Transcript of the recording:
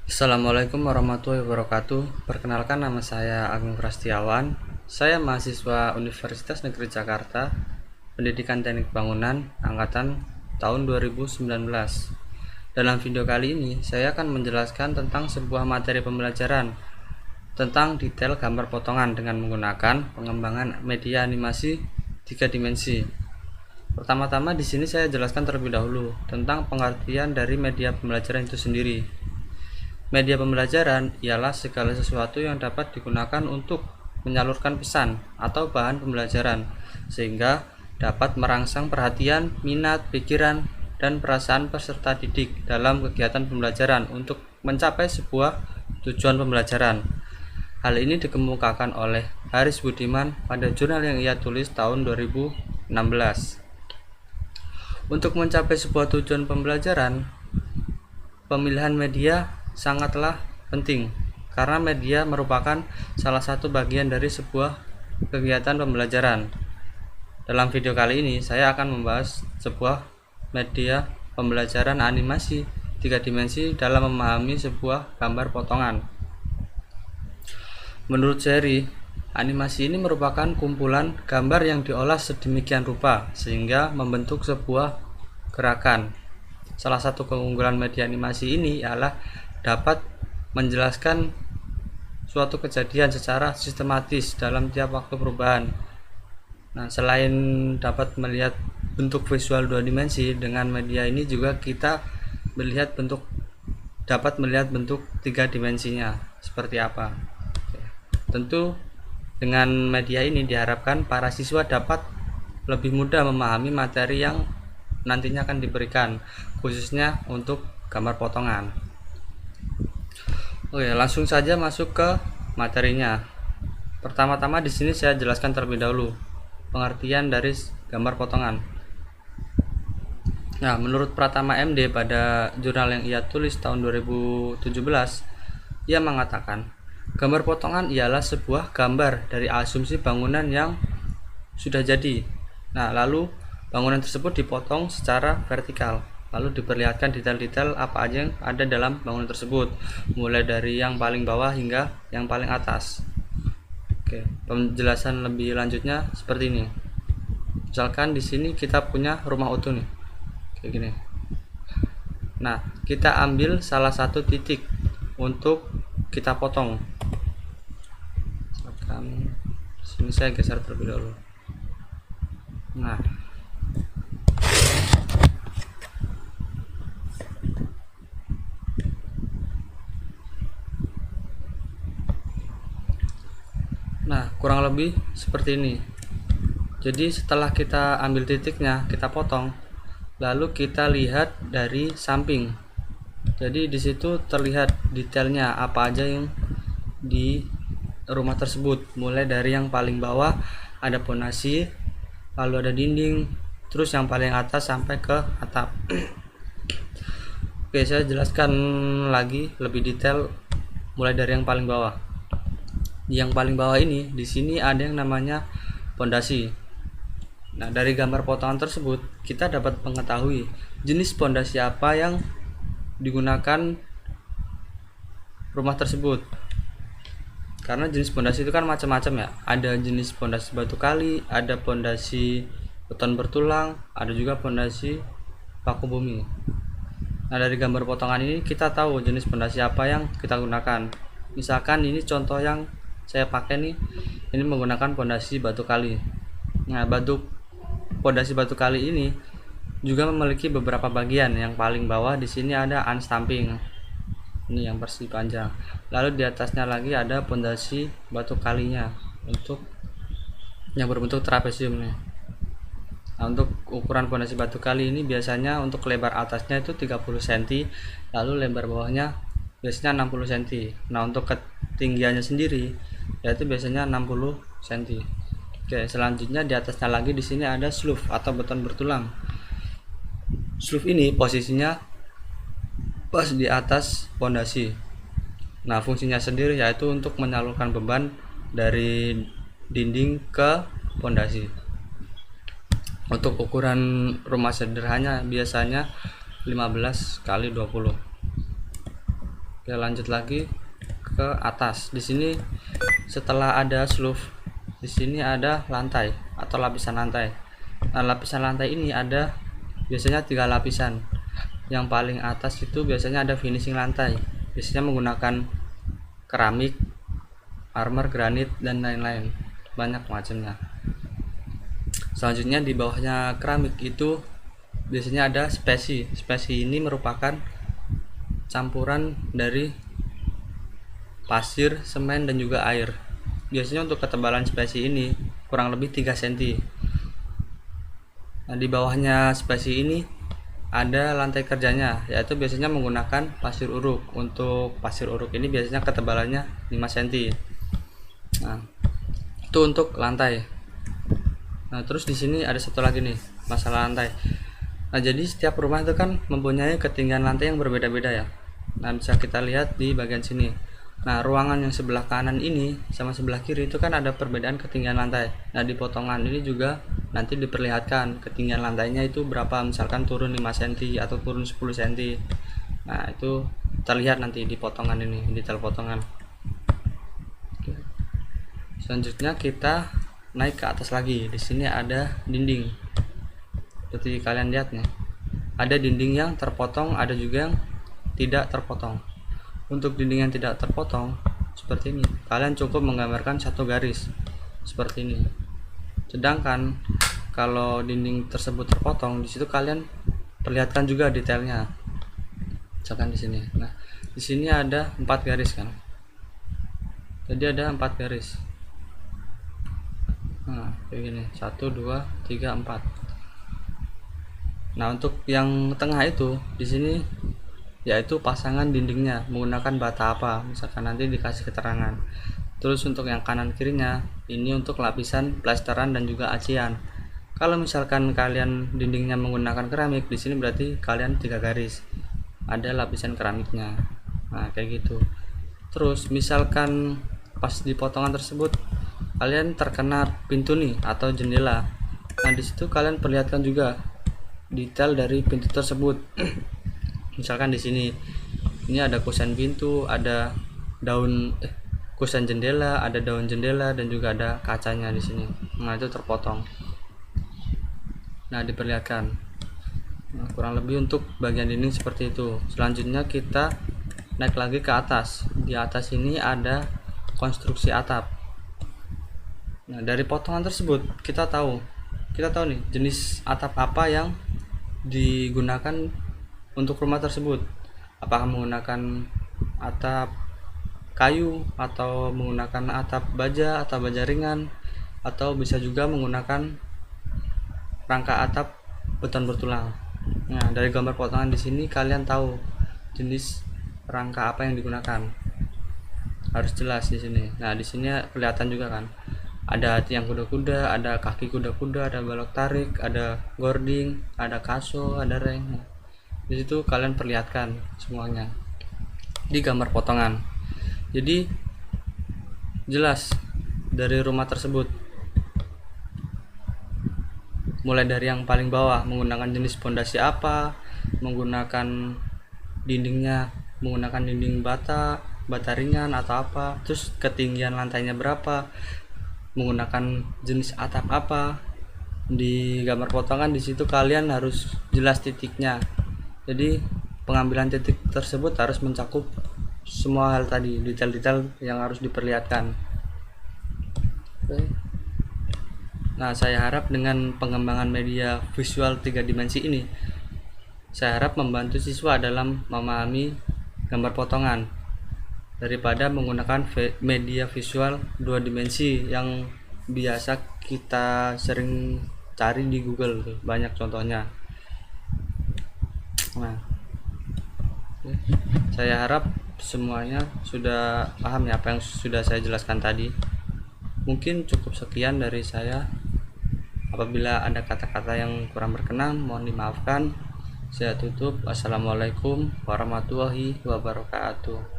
Assalamualaikum warahmatullahi wabarakatuh. Perkenalkan, nama saya Agung Prastiawan. Saya mahasiswa Universitas Negeri Jakarta, Pendidikan Teknik Bangunan, angkatan tahun 2019. Dalam video kali ini, saya akan menjelaskan tentang sebuah materi pembelajaran tentang detail gambar potongan dengan menggunakan pengembangan media animasi 3 dimensi. Pertama-tama di sini saya jelaskan terlebih dahulu tentang pengertian dari media pembelajaran itu sendiri. Media pembelajaran ialah segala sesuatu yang dapat digunakan untuk menyalurkan pesan atau bahan pembelajaran sehingga dapat merangsang perhatian, minat, pikiran, dan perasaan peserta didik dalam kegiatan pembelajaran untuk mencapai sebuah tujuan pembelajaran. Hal ini dikemukakan oleh Haris Budiman pada jurnal yang ia tulis tahun 2016. Untuk mencapai sebuah tujuan pembelajaran, pemilihan media sangatlah penting karena media merupakan salah satu bagian dari sebuah kegiatan pembelajaran. Dalam video kali ini saya akan membahas sebuah media pembelajaran animasi 3 dimensi dalam memahami sebuah gambar potongan. Menurut Jerry, animasi ini merupakan kumpulan gambar yang diolah sedemikian rupa sehingga membentuk sebuah gerakan. Salah satu keunggulan media animasi ini ialah dapat menjelaskan suatu kejadian secara sistematis dalam tiap waktu perubahan. Nah, selain dapat melihat bentuk visual 2 dimensi, dengan media ini juga kita dapat melihat bentuk 3 dimensinya seperti apa. Tentu dengan media ini diharapkan para siswa dapat lebih mudah memahami materi yang nantinya akan diberikan, khususnya untuk gambar potongan. Oke, langsung saja masuk ke materinya. Pertama-tama di sini saya jelaskan terlebih dahulu pengertian dari gambar potongan. Nah, menurut Pratama MD pada jurnal yang ia tulis tahun 2017, ia mengatakan, gambar potongan ialah sebuah gambar dari asumsi bangunan yang sudah jadi. Nah, lalu bangunan tersebut dipotong secara vertikal, lalu diperlihatkan detail-detail apa aja yang ada dalam bangunan tersebut, mulai dari yang paling bawah hingga yang paling atas. Oke, penjelasan lebih lanjutnya seperti ini. Misalkan di sini kita punya rumah utuh nih, kayak gini. Nah, kita ambil salah satu titik untuk kita potong. Misalkan sini saya geser terlebih dahulu. Nah, kurang lebih seperti ini. Jadi setelah kita ambil titiknya, kita potong, lalu kita lihat dari samping. Jadi di situ terlihat detailnya apa aja yang di rumah tersebut, mulai dari yang paling bawah ada pondasi, lalu ada dinding, terus yang paling atas sampai ke atap. Oke, saya jelaskan lagi lebih detail mulai dari yang paling bawah. Yang paling bawah ini, di sini ada yang namanya pondasi. Nah, dari gambar potongan tersebut kita dapat mengetahui jenis pondasi apa yang digunakan rumah tersebut. Karena jenis pondasi itu kan macam-macam ya. Ada jenis pondasi batu kali, ada pondasi beton bertulang, ada juga pondasi paku bumi. Nah, dari gambar potongan ini kita tahu jenis pondasi apa yang kita gunakan. Misalkan ini contoh yang saya pakai nih, ini menggunakan pondasi batu kali. Nah, pondasi batu kali ini juga memiliki beberapa bagian. Yang paling bawah di sini ada unstamping, ini yang persegi panjang. Lalu di atasnya lagi ada pondasi batu kalinya untuk yang berbentuk trapesium nih. Nah, untuk ukuran pondasi batu kali ini biasanya untuk lebar atasnya itu 30 cm, lalu lebar bawahnya biasanya 60 cm. Nah, untuk ketinggiannya sendiri yaitu biasanya 60 cm. Oke, selanjutnya di atasnya lagi di sini ada slough atau beton bertulang. Slough ini posisinya pas di atas pondasi. Nah, fungsinya sendiri yaitu untuk menyalurkan beban dari dinding ke pondasi. Untuk ukuran rumah sederhana biasanya 15 kali 20. Ya, lanjut lagi ke atas. Di sini setelah ada sloof, di sini ada lantai atau lapisan lantai. Nah, lapisan lantai ini ada biasanya 3 lapisan. Yang paling atas itu biasanya ada finishing lantai, biasanya menggunakan keramik, armor, granit, dan lain-lain, banyak macamnya. Selanjutnya di bawahnya keramik itu biasanya ada spesi. Spesi ini merupakan campuran dari pasir, semen, dan juga air. Biasanya untuk ketebalan spesi ini kurang lebih 3 cm. Nah, di bawahnya spesi ini ada lantai kerjanya, yaitu biasanya menggunakan pasir uruk. Untuk pasir uruk ini biasanya ketebalannya 5 cm. Nah, itu untuk lantai. Nah, terus di sini ada satu lagi nih, masalah lantai. Nah, jadi setiap rumah itu kan mempunyai ketinggian lantai yang berbeda-beda ya. Nah, bisa kita lihat di bagian sini. Nah, ruangan yang sebelah kanan ini sama sebelah kiri itu kan ada perbedaan ketinggian lantai. Nah, di potongan ini juga nanti diperlihatkan ketinggian lantainya itu berapa, misalkan turun 5 cm atau turun 10 cm. Nah, itu terlihat nanti di potongan ini, detail potongan. Oke. Selanjutnya kita naik ke atas lagi. Di sini ada dinding. Seperti kalian lihat nih. Ada dinding yang terpotong, ada juga yang tidak terpotong. Untuk dinding yang tidak terpotong seperti ini, kalian cukup menggambarkan satu garis seperti ini. Sedangkan kalau dinding tersebut terpotong, di situ kalian perlihatkan juga detailnya. Misalkan di sini. Nah, di sini ada 4 garis kan. Jadi ada 4 garis. Nah, kayak gini. 1 2 3 4. Nah, untuk yang tengah itu di sini yaitu pasangan dindingnya menggunakan bata apa, misalkan nanti dikasih keterangan. Terus untuk yang kanan kirinya ini untuk lapisan plesteran dan juga acian. Kalau misalkan kalian dindingnya menggunakan keramik, di sini berarti kalian 3 garis, ada lapisan keramiknya. Nah, kayak gitu. Terus misalkan pas di potongan tersebut kalian terkena pintu nih atau jendela. Nah, di situ kalian perlihatkan juga detail dari pintu tersebut. Misalkan di sini ini ada kusen pintu, ada daun kusen jendela, ada daun jendela, dan juga ada kacanya di sini. Nah, itu terpotong. Nah, diperlihatkan. Nah, kurang lebih untuk bagian dinding seperti itu. Selanjutnya kita naik lagi ke atas. Di atas ini ada konstruksi atap. Nah, dari potongan tersebut kita tahu nih jenis atap apa yang digunakan untuk rumah tersebut. Apakah menggunakan atap kayu, atau menggunakan atap baja atau baja ringan, atau bisa juga menggunakan rangka atap beton bertulang. Nah, dari gambar potongan di sini kalian tahu jenis rangka apa yang digunakan. Harus jelas di sini. Nah, di sini kelihatan juga kan. Ada tiang kuda-kuda, ada kaki kuda-kuda, ada balok tarik, ada gording, ada kaso, ada reng. Di situ kalian perlihatkan semuanya di gambar potongan. Jadi jelas dari rumah tersebut, mulai dari yang paling bawah menggunakan jenis pondasi apa, menggunakan dindingnya menggunakan dinding bata ringan atau apa, terus ketinggian lantainya berapa, menggunakan jenis atap apa. Di gambar potongan di situ kalian harus jelas titiknya. Jadi pengambilan titik tersebut harus mencakup semua hal tadi, detail-detail yang harus diperlihatkan. Oke. Nah, saya harap dengan pengembangan media visual 3 dimensi ini, saya harap membantu siswa dalam memahami gambar potongan daripada menggunakan media visual 2 dimensi yang biasa kita sering cari di Google tuh, banyak contohnya. Nah, saya harap semuanya sudah paham ya apa yang sudah saya jelaskan tadi. Mungkin cukup sekian dari saya. Apabila ada kata-kata yang kurang berkenan, mohon dimaafkan. Saya tutup. Wassalamualaikum warahmatullahi wabarakatuh.